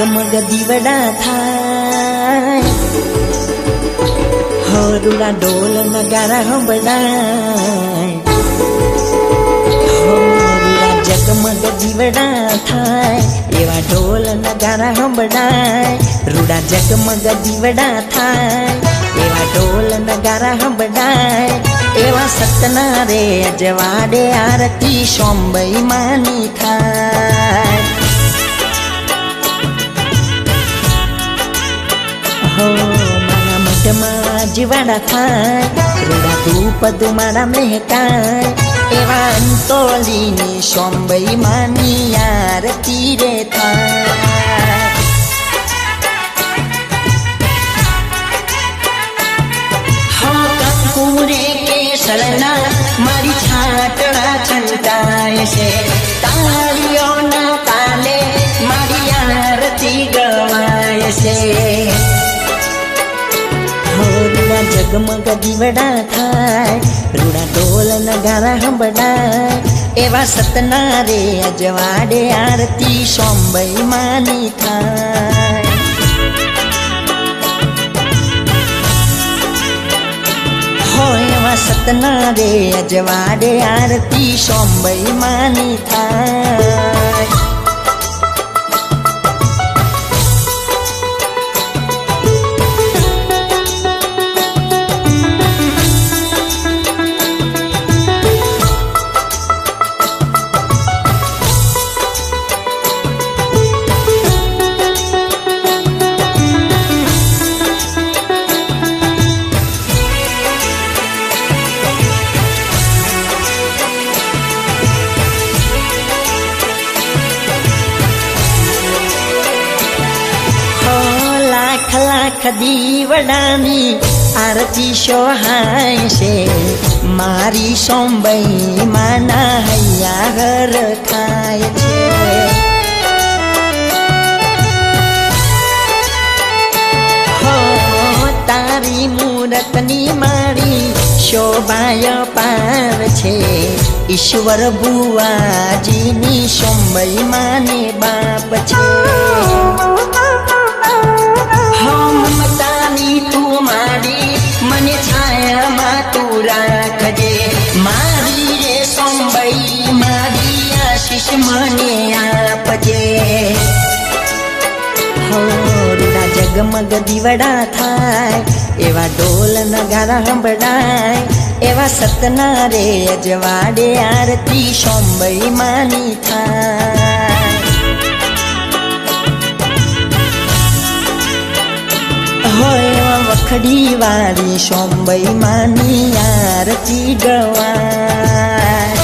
जगमग दीवड़ा थाय हरुड़ा ढोल नगारा संभळाय हरुड़ा जगमग दीवड़ा थाय एवा ढोल नगारा संभळाय रुड़ा जगमग दीवड़ा थाय एवा ढोल नगारा संभळाय एवा सतना रे अजवाड़े आरती सोंबई मानी थाय हो मारा मठमा जीवाड़ा थाय रुड़ा धूप धुमाड़ा महकाय एवा अंतोलीनी सोंबई मानी आरती रे थाय पूरे के सलना मारी छाटड़ा छंटाए से तालियों ना ताले मारी आरती गवाए से रुड़ा जगमग दीवड़ा थाय रुड़ा ढोल नगारा संभळाय एवा सतना रे अजवाड़े आरती सोंबई मानी थाय एवा सतना रे अजवाड़े आरती सोंबई मानी थाय लाख दीवડાની આરતી સોહાય છે મારી સોંબઈ માના હૈયા ઘર ખાય છે હો તારી મૂરતની મારી શોભાય પાર છે ઈશ્વર ભુવાજીની સોંબઈ માને બાપ છે ममतानी तू मारी मने छाया मा तू राखजे मारी रे सोंबई मारी आशीष मने आपजे हो रुड़ा जगमग दीवड़ा थाय एवा ढोल नगारा संभळाय एवा सतना रे अजवाड़े आरती सोंबई मानी थाय एवा वखड़ी वाली सोंबई मानी आरती गवाय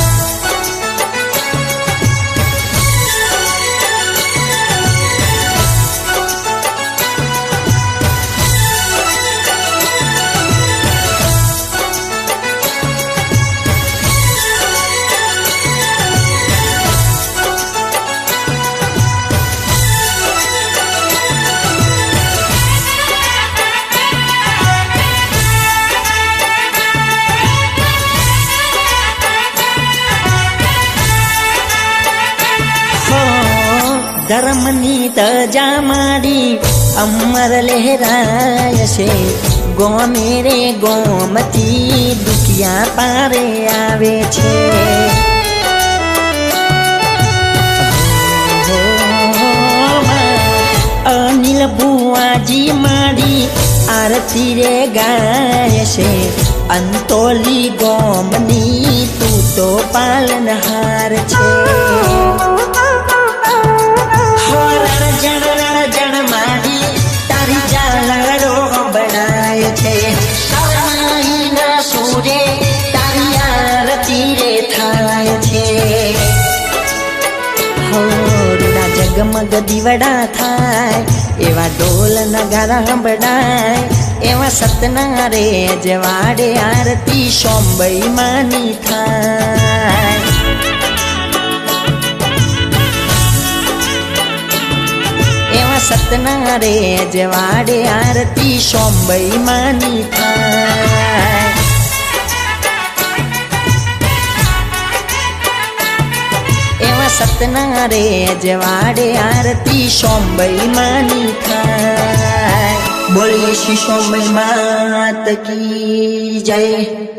धर्मनी तजा मारी अमर लहराय से गो मेरे गोमती दुखिया पारे आवे छे अनिल बुआजी मारी आरती रे गाय से अंतोली गोमनी तू तो पालनहार छे जन मारी तारी जालड़ो बनाय छे सवाई ना सूरे तारी आरती रे थाय छे हो रुड़ा जगमग दीवड़ा थाय एवा ढोल नगारा संभळाय एवा सतना रे अजवाड़े आरती सोंबई मानी थाय सतना रे अजवाड़े आरती सोंबई मानी थाय સતના રે જવાડે આરતી સોમભાઈ માની થાય. બોલીએ શ્રી સોમભાઈ માત કી જય.